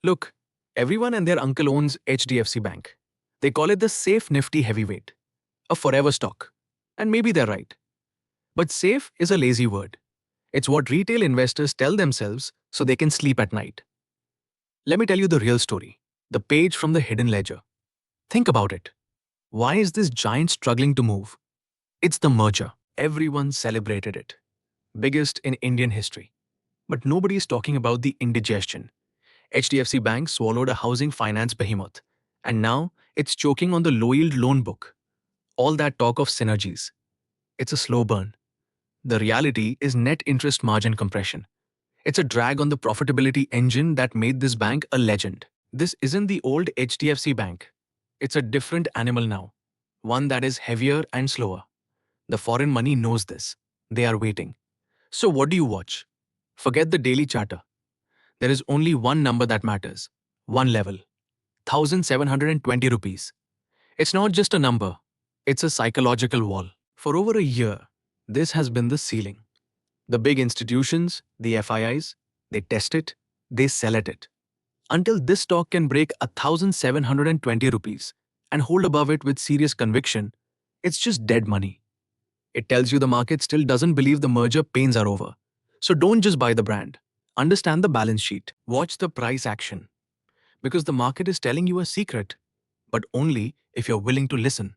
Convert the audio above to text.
Look, everyone and their uncle owns HDFC Bank. They call it the safe nifty heavyweight, a forever stock. And maybe they're right. But safe is a lazy word. It's what retail investors tell themselves so they can sleep at night. Let me tell you the real story, the page from the hidden ledger. Think about it. Why is this giant struggling to move? It's the merger. Everyone celebrated it. Biggest in Indian history. But nobody is talking about the indigestion. HDFC Bank swallowed a housing finance behemoth. And now it's choking on the low-yield loan book. All that talk of synergies. It's a slow burn. The reality is net interest margin compression. It's a drag on the profitability engine that made this bank a legend. This isn't the old HDFC Bank. It's a different animal now. One that is heavier and slower. The foreign money knows this. They are waiting. So what do you watch? Forget the daily chatter. There is only one number that matters. One level. 1,720 rupees. It's not just a number. It's a psychological wall. For over a year, this has been the ceiling. The big institutions, the FIIs, they test it, they sell at it. Until this stock can break 1,720 rupees and hold above it with serious conviction, it's just dead money. It tells you the market still doesn't believe the merger pains are over. So don't just buy the brand. Understand the balance sheet. Watch the price action. Because the market is telling you a secret, but only if you're willing to listen.